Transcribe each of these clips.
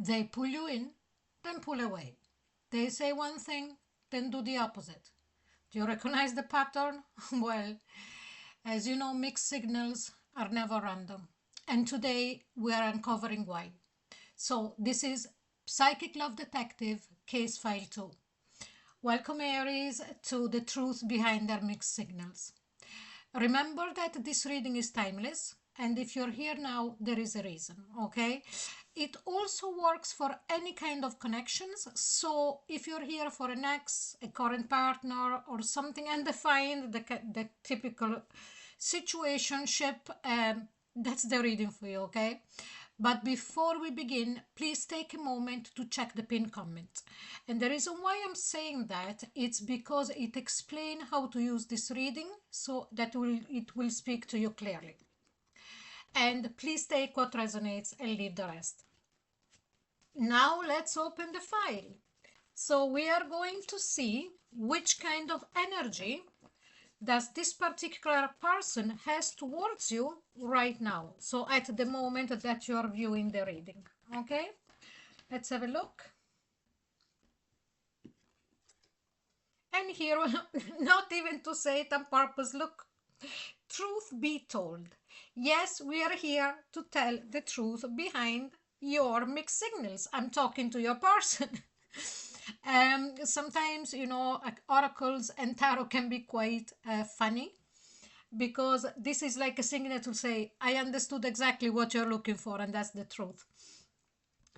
They pull you in, then pull away. They say one thing, then do the opposite. Do you recognize the pattern? Well, as you know, mixed signals are never random. And today we are uncovering why. So this is Psychic Love Detective Case File 2. Welcome, Aries, to the truth behind their mixed signals. Remember that this reading is timeless, and if you're here now, there is a reason, okay? It also works for any kind of connections. So if you're here for an ex, a current partner, or something undefined, the typical situationship, that's the reading for you, okay? But before we begin, please take a moment to check the pinned comment. And the reason why I'm saying that, it's because it explains how to use this reading so that it will speak to you clearly. And please take what resonates and leave the rest. Now let's open the file. So we are going to see which kind of energy does this particular person has towards you right now. So at the moment that you are viewing the reading. Okay, let's have a look. And here, not even to say it on purpose, look, truth be told. Yes, we are here to tell the truth behind your mixed signals. I'm talking to your person. Sometimes, you know, oracles and tarot can be quite funny, because this is like a signal to say, I understood exactly what you're looking for, and that's the truth.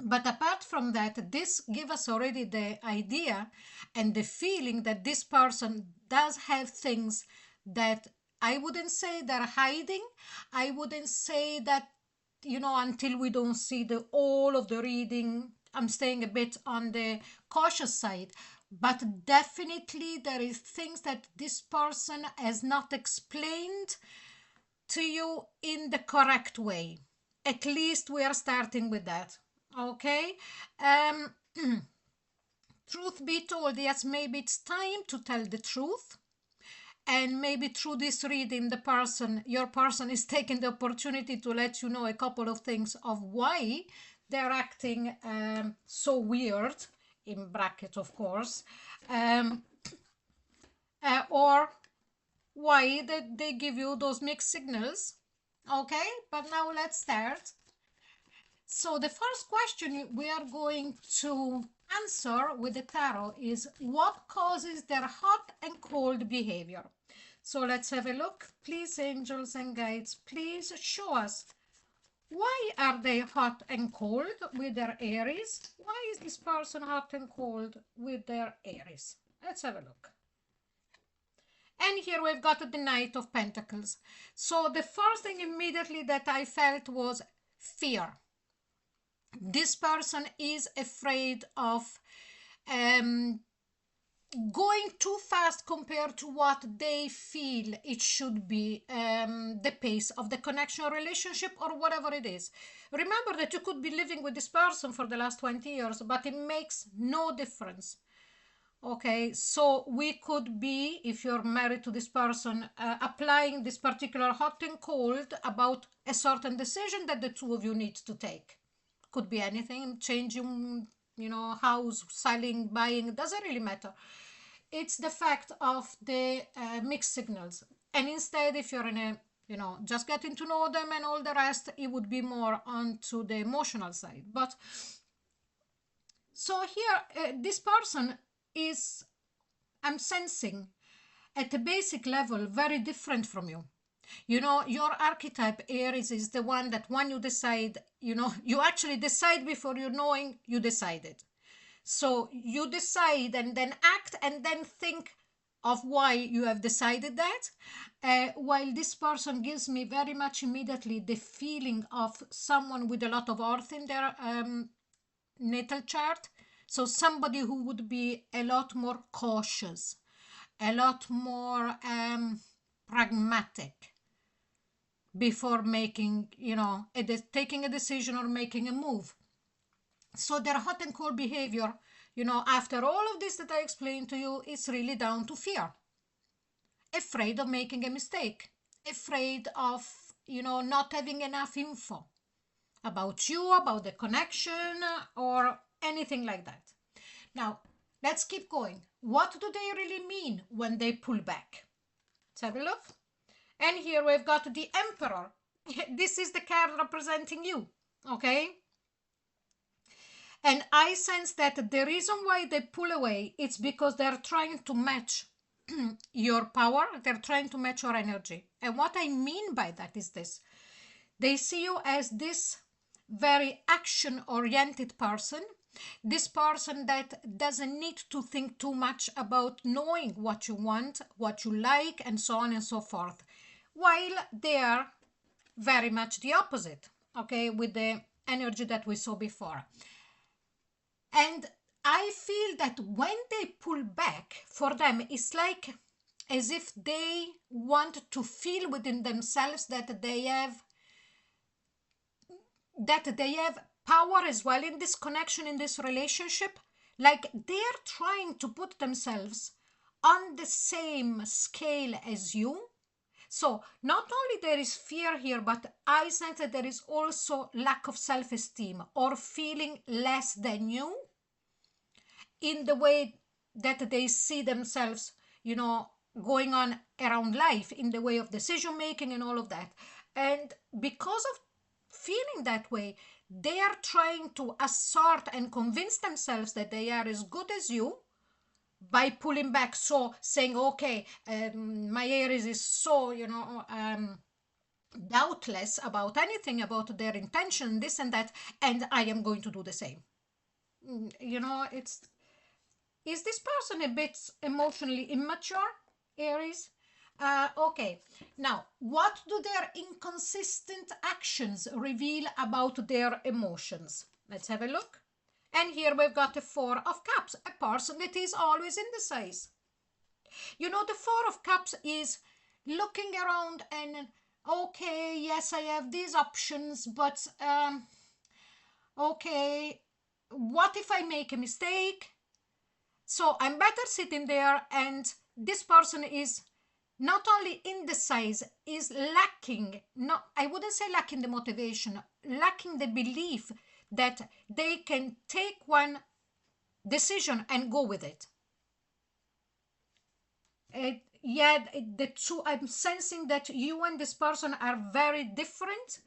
But apart from that, this gives us already the idea and the feeling that this person does have things that I wouldn't say they're hiding. I wouldn't say that, you know, until we don't see the all of the reading, I'm staying a bit on the cautious side. But definitely there is things that this person has not explained to you in the correct way. At least we are starting with that. Okay. Truth be told, yes, maybe it's time to tell the truth. And maybe through this reading, your person is taking the opportunity to let you know a couple of things of why they're acting so weird, in bracket, of course, or why they give you those mixed signals. Okay, but now let's start. So the first question we are going to answer with the tarot is, what causes their hot and cold behavior? So let's have a look. Please, angels and guides, please show us, why are they hot and cold with their Aries? Why is this person hot and cold with their Aries? Let's have a look. And here we've got the Knight of Pentacles. So the first thing immediately that I felt was fear. This person is afraid of going too fast compared to what they feel it should be, the pace of the connection, relationship, or whatever it is. Remember that you could be living with this person for the last 20 years, but it makes no difference. Okay, so we could be, if you're married to this person, applying this particular hot and cold about a certain decision that the two of you need to take. Could be anything, changing, you know, house, selling, buying, it doesn't really matter. It's the fact of the mixed signals. And instead, if you're in a, you know, just getting to know them and all the rest, it would be more onto the emotional side. But so here, this person is, I'm sensing, at a basic level, very different from you. You know, your archetype Aries is the one that when you decide, you know, you actually decide before you knowing you decided. So you decide and then act and then think of why you have decided that. While this person gives me very much immediately the feeling of someone with a lot of earth in their natal chart. So somebody who would be a lot more cautious, a lot more pragmatic before making, you know, taking a decision or making a move. So their hot and cold behavior, you know, after all of this that I explained to you, is really down to fear. Afraid of making a mistake, afraid of, you know, not having enough info. about you, about the connection, or anything like that. Now, let's keep going. What do they really mean when they pull back? Let's have a look. And here we've got the Emperor. This is the card representing you, okay? And I sense that the reason why they pull away, it's because they're trying to match your power. They're trying to match your energy. And what I mean by that is this. They see you as this very action-oriented person, this person that doesn't need to think too much about knowing what you want, what you like, and so on and so forth, while they are very much the opposite, okay, with the energy that we saw before. And I feel that when they pull back, for them, it's like as if they want to feel within themselves that they have power as well in this connection, in this relationship. Like they're trying to put themselves on the same scale as you. So not only there is fear here, but I sense that there is also lack of self-esteem or feeling less than you in the way that they see themselves, going on around life, in the way of decision making and all of that. And because of feeling that way, they are trying to assert and convince themselves that they are as good as you by pulling back. So saying, okay, my Aries is so, doubtless about anything, about their intention, this and that, and I am going to do the same. Is this person a bit emotionally immature, Aries? Okay, now, what do their inconsistent actions reveal about their emotions? Let's have a look. And here we've got the Four of Cups, a person that is always indecisive. The Four of Cups is looking around and, okay, yes, I have these options, but, okay, what if I make a mistake? So I'm better sitting there, and this person is not only indecisive, is lacking, I wouldn't say lacking the motivation, lacking the belief that they can take one decision and go with it. The two, I'm sensing that you and this person are very different.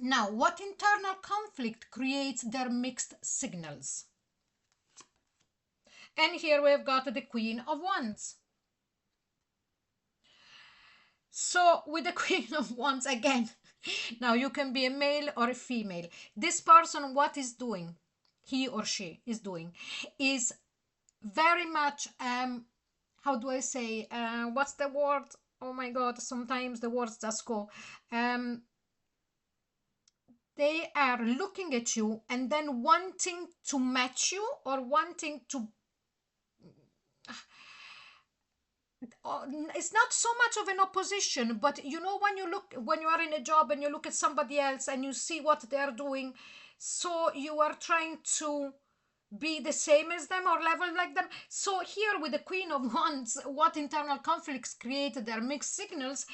Now, what internal conflict creates their mixed signals? And here we've got the Queen of Wands. So with the Queen of Wands again, now you can be a male or a female. This person, what is doing, he or she is doing, is very much, how do I say, what's the word? Oh my God, sometimes the words just go. They are looking at you and then wanting to match you or wanting to it's not so much of an opposition, but when you are in a job and you look at somebody else and you see what they're doing, so you are trying to be the same as them or level like them. So here with the Queen of Wands, what internal conflicts create their mixed signals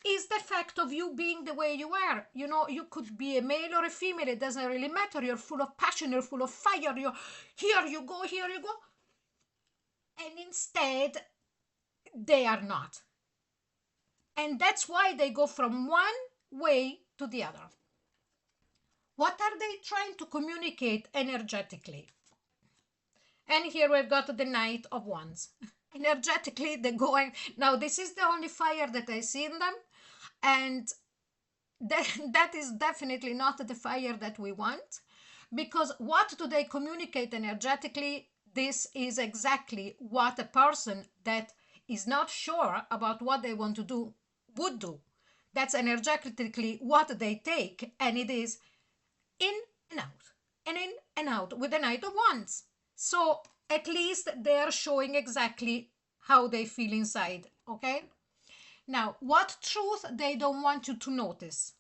is the fact of you being the way you are. You could be a male or a female, it doesn't really matter. You're full of passion, you're full of fire, here you go. And instead, they are not. And that's why they go from one way to the other. What are they trying to communicate energetically? And here we've got the Knight of Wands. Energetically, they're going. Now, this is the only fire that I see in them. And that is definitely not the fire that we want. Because what do they communicate energetically? This is exactly what a person that is not sure about what they want to do would do. That's energetically what they take, and it is in and out, and in and out with the Knight of Wands. So at least they're showing exactly how they feel inside, okay? Now, what truth they don't want you to notice?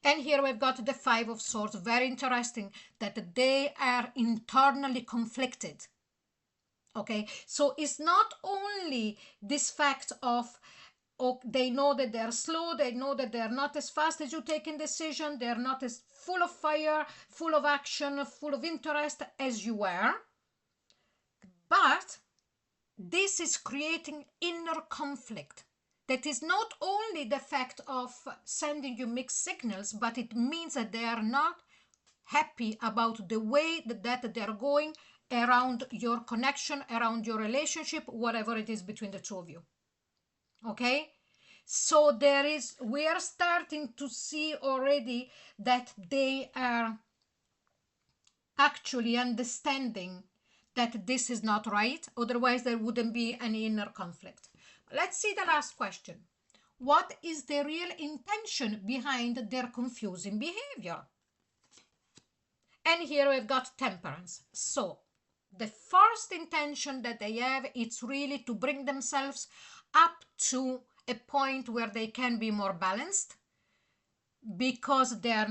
And here we've got the Five of Swords. Very interesting that they are internally conflicted. Okay, so it's not only this fact of, or they know that they're slow, they know that they're not as fast as you taking decision, they're not as full of fire, full of action, full of interest as you were. But this is creating inner conflict. That is not only the fact of sending you mixed signals, but it means that they are not happy about the way that they're going around your connection, around your relationship, whatever it is between the two of you. Okay? So we are starting to see already that they are actually understanding that this is not right. Otherwise, there wouldn't be any inner conflict. Let's see the last question. What is the real intention behind their confusing behavior? And here we've got temperance. So the first intention that they have, it's really to bring themselves up to a point where they can be more balanced, because they're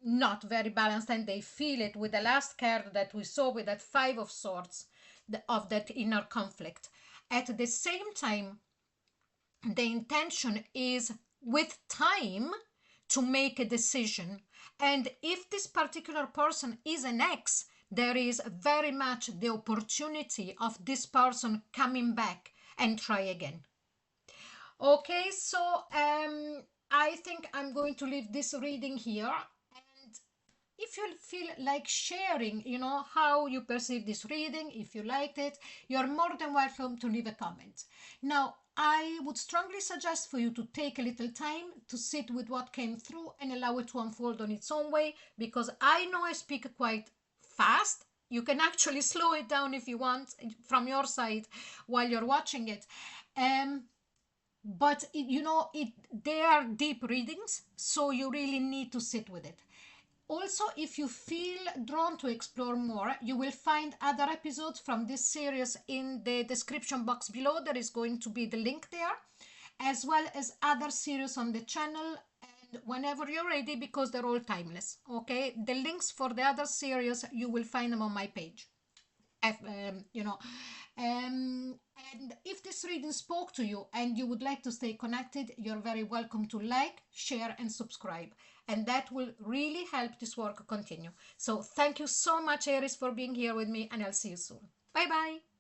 not very balanced, and they feel it with the last card that we saw with that Five of Swords, of that inner conflict. At the same time, the intention is with time to make a decision. And if this particular person is an ex, there is very much the opportunity of this person coming back and try again. Okay, so I think I'm going to leave this reading here. And if you feel like sharing, how you perceive this reading, if you liked it, you're more than welcome to leave a comment. Now, I would strongly suggest for you to take a little time to sit with what came through and allow it to unfold on its own way, because I know I speak quite fast. You can actually slow it down if you want from your side while you're watching it. But they are deep readings, so you really need to sit with it. Also, if you feel drawn to explore more, you will find other episodes from this series in the description box below. There is going to be the link there, as well as other series on the channel, and whenever you're ready, because they're all timeless. Okay, the links for the other series, you will find them on my page. And if this reading spoke to you and you would like to stay connected, you're very welcome to like, share, and subscribe. And that will really help this work continue. So thank you so much, Aries, for being here with me, and I'll see you soon. Bye bye.